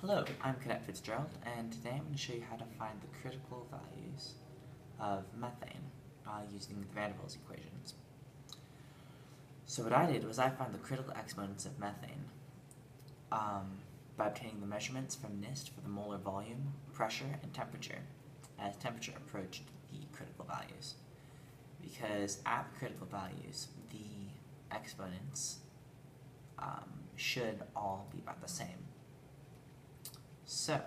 Hello, I'm Cadet Fitzgerald, and today I'm going to show you how to find the critical values of methane using the van der Waals equations. So what I did was I found the critical exponents of methane by obtaining the measurements from NIST for the molar volume, pressure, and temperature as temperature approached the critical values. Because at the critical values, the exponents should all be about the same. So,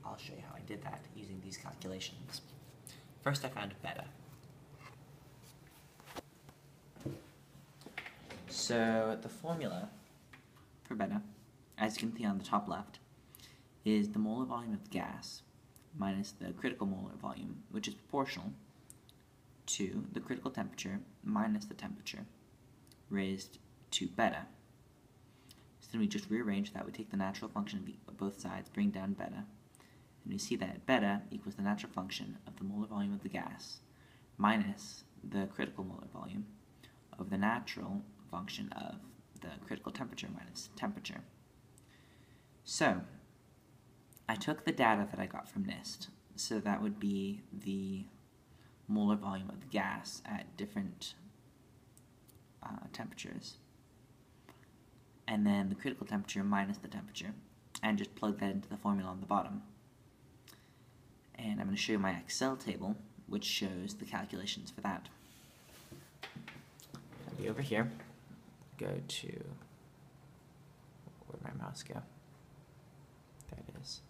I'll show you how I did that using these calculations. First, I found beta. So, the formula for beta, as you can see on the top left, is the molar volume of the gas minus the critical molar volume, which is proportional to the critical temperature minus the temperature raised to beta. So then we just rearrange that. We take the natural function of both sides, bring down beta, and we see that beta equals the natural function of the molar volume of the gas minus the critical molar volume of the natural function of the critical temperature minus temperature. So I took the data that I got from NIST, so that would be the molar volume of the gas at different temperatures, and then the critical temperature minus the temperature, and just plug that into the formula on the bottom. And I'm going to show you my Excel table, which shows the calculations for that. I'll be over here. Go to, where'd my mouse go? There it is.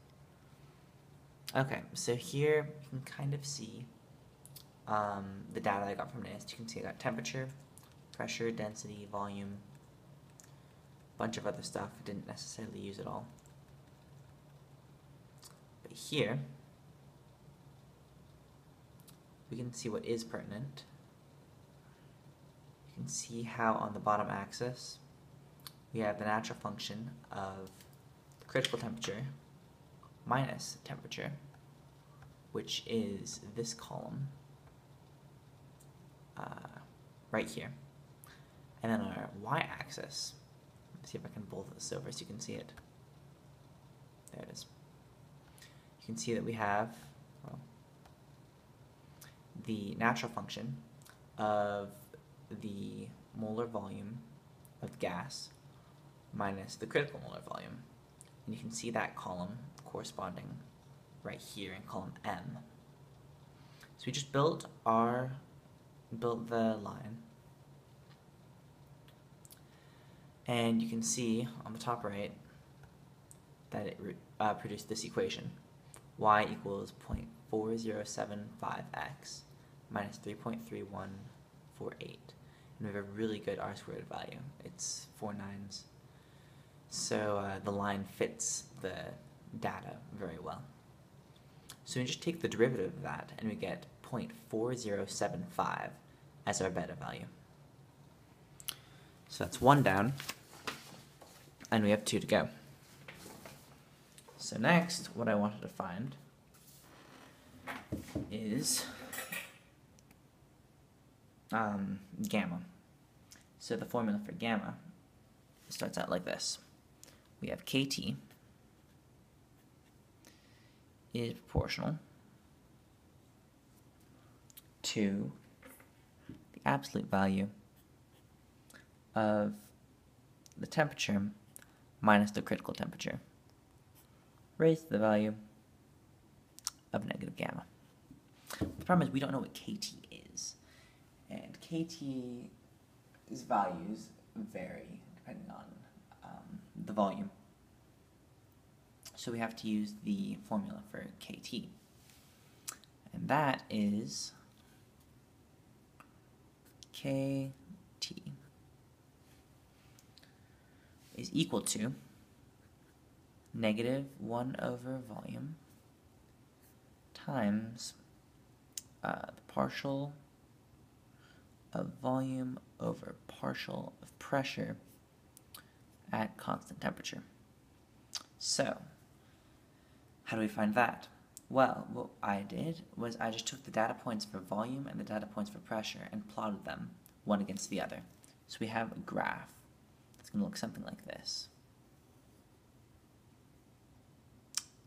Okay, so here you can kind of see the data I got from NIST. You can see I got temperature, pressure, density, volume, bunch of other stuff. I didn't necessarily use it all. But here, we can see what is pertinent. You can see how on the bottom axis, we have the natural function of the critical temperature minus temperature, which is this column right here. And then on our y-axis, see if I can bold this over so you can see it. There it is. You can see that we have the natural function of the molar volume of gas minus the critical molar volume. And you can see that column corresponding right here in column M. So we just built the line. And you can see on the top right that it produced this equation. Y equals 0.4075x minus 3.3148. And we have a really good r-squared value. It's 4 nines. So the line fits the data very well. So we just take the derivative of that and we get 0.4075 as our beta value. So that's 1 down. And we have 2 to go. So next, what I wanted to find is gamma. So the formula for gamma starts out like this. We have KT is proportional to the absolute value of the temperature minus the critical temperature raised to the value of negative gamma. The problem is we don't know what KT is, and KT's values vary depending on the volume. So we have to use the formula for KT, and that is KT is equal to negative 1 over volume times the partial of volume over partial of pressure at constant temperature. So, how do we find that? Well, what I did was I just took the data points for volume and the data points for pressure and plotted them one against the other. So we have a graph. It's going to look something like this.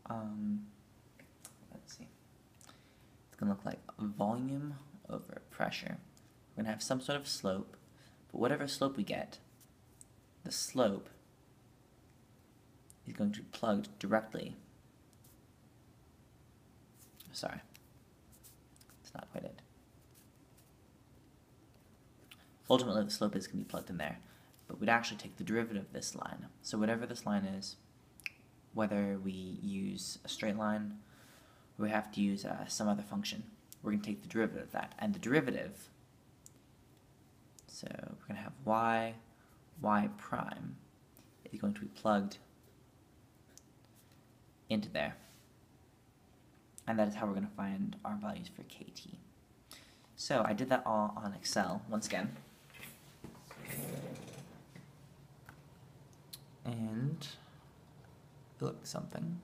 let's see. It's going to look like volume over pressure. We're going to have some sort of slope, but whatever slope we get, the slope is going to be plugged directly. Sorry, it's not quite it. Ultimately, the slope is going to be plugged in there, but we'd actually take the derivative of this line. So whatever this line is, whether we use a straight line or we have to use some other function, we're going to take the derivative of that. And the derivative, so we're going to have y prime is going to be plugged into there. And that is how we're going to find our values for kt. So I did that all on Excel once again. And it looks something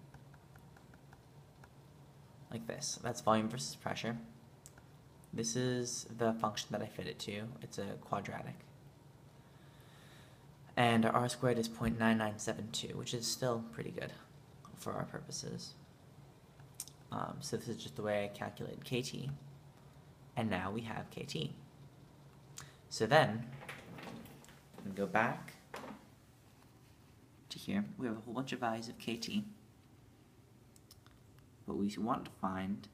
like this. That's volume versus pressure. This is the function that I fit it to. It's a quadratic. And our r² is 0.9972, which is still pretty good for our purposes. So this is just the way I calculated kt. And now we have kt. So then, we can go back to here. We have a whole bunch of values of kt. What we want to find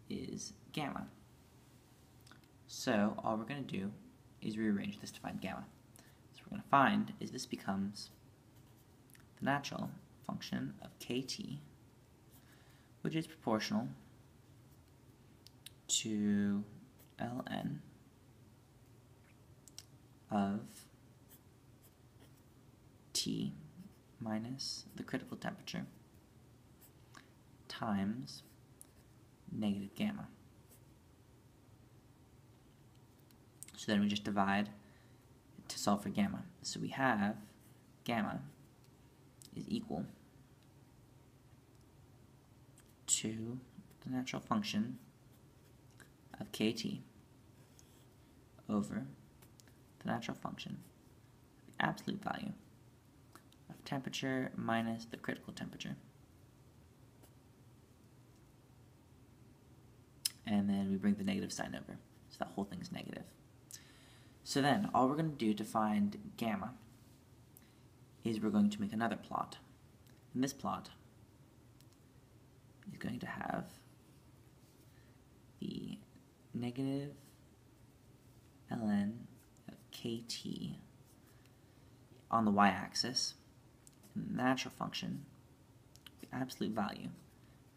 is gamma. So all we're going to do is rearrange this to find gamma. So what we're going to find is this becomes the natural function of kt, which is proportional to ln of T minus the critical temperature times negative gamma. So then we just divide to solve for gamma. So we have gamma is equal to the natural function of kt over the natural function, the absolute value of temperature minus the critical temperature. And then we bring the negative sign over, so that whole thing is negative. So then, all we're going to do to find gamma is we're going to make another plot. And this plot is going to have the negative ln of kt on the y-axis, and the natural function, the absolute value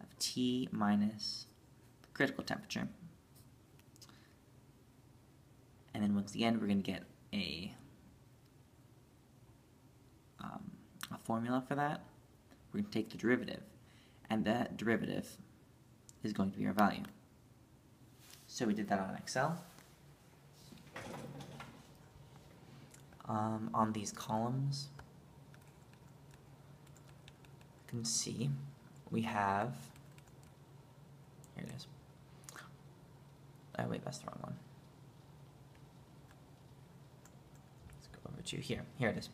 of T minus the critical temperature. And then once again, we're going to get a formula for that. We're going to take the derivative, and that derivative is going to be our value. So we did that on Excel. On these columns, you can see we have, here it is. Oh wait, that's the wrong one. Let's go over to here. Here it is.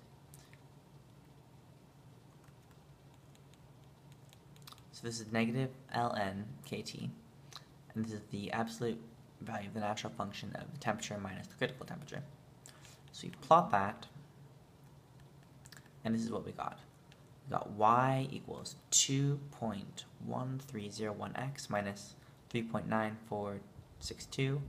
So this is negative ln kt, and this is the absolute value of the natural function of the temperature minus the critical temperature. So you plot that, and this is what we got. We got y equals 2.1301x minus 3.9462.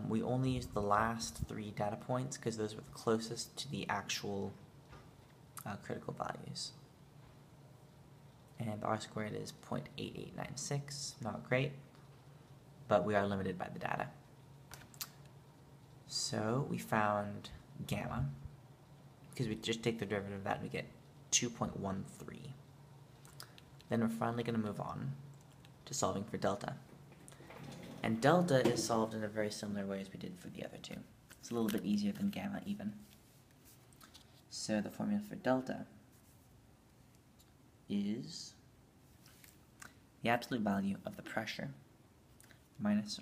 We only used the last 3 data points because those were the closest to the actual critical values. And r² is 0.8896, not great, but we are limited by the data. So we found gamma, because we just take the derivative of that and we get 2.13. Then we're finally going to move on to solving for delta. And delta is solved in a very similar way as we did for the other two. It's a little bit easier than gamma even. So the formula for delta is the absolute value of the pressure minus,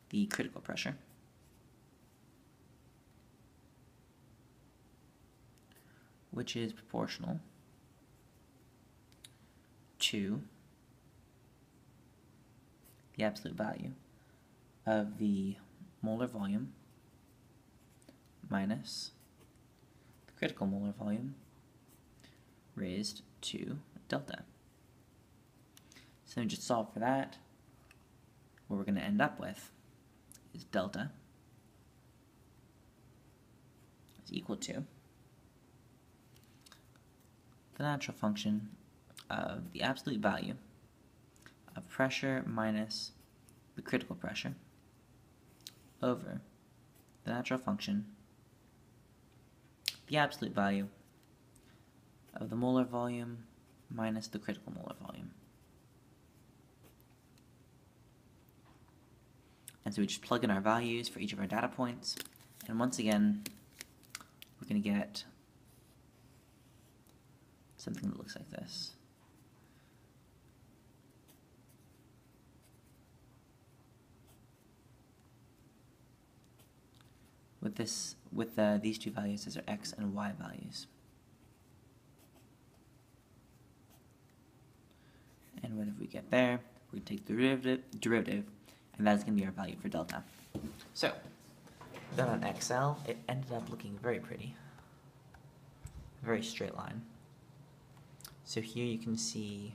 the critical pressure which is proportional to the absolute value of the molar volume minus the critical molar volume raised to delta. So we just solve for that. What we're going to end up with is delta is equal to the natural function of the absolute value of pressure minus the critical pressure over the natural function, the absolute value of the molar volume minus the critical molar volume. And so we just plug in our values for each of our data points, and once again, we're going to get something that looks like this. With these two values as our x and y values. And whatever we get there, we're going to take the derivative, and that's going to be our value for delta. So, then on Excel, it ended up looking very pretty. Very straight line. So here you can see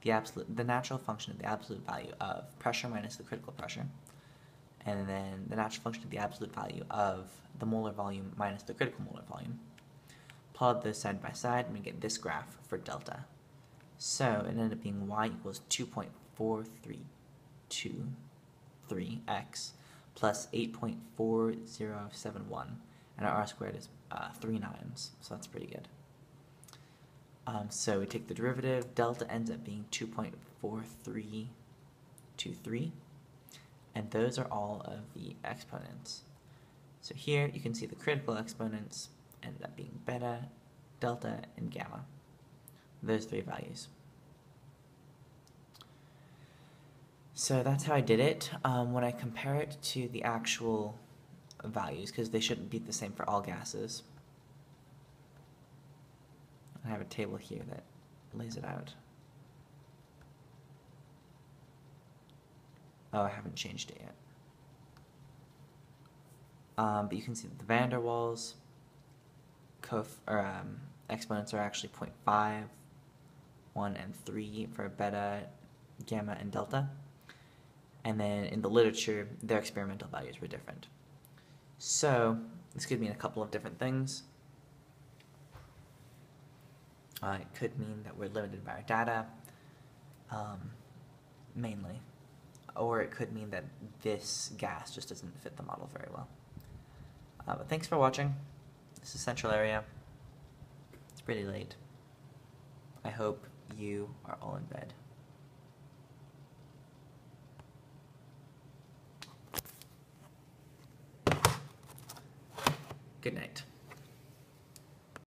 the natural function of the absolute value of pressure minus the critical pressure, and then the natural function of the absolute value of the molar volume minus the critical molar volume. Plot those side by side, and we get this graph for delta. So it ended up being y equals 2.4323x plus 8.4071, and our r squared is 3 nines, so that's pretty good. So we take the derivative, delta ends up being 2.4323, and those are all of the exponents. So here you can see the critical exponents ended up being beta, delta, and gamma. Those three values. So that's how I did it. When I compare it to the actual values, because they shouldn't be the same for all gases, I have a table here that lays it out. Oh, I haven't changed it yet. But you can see that the van der Waals exponents are actually 0.5, 1, and 3 for beta, gamma, and delta. And then in the literature, their experimental values were different. So this could mean a couple of different things. It could mean that we're limited by our data, mainly. Or it could mean that this gas just doesn't fit the model very well. But thanks for watching. This is Central Area. It's pretty late. I hope you are all in bed. Good night.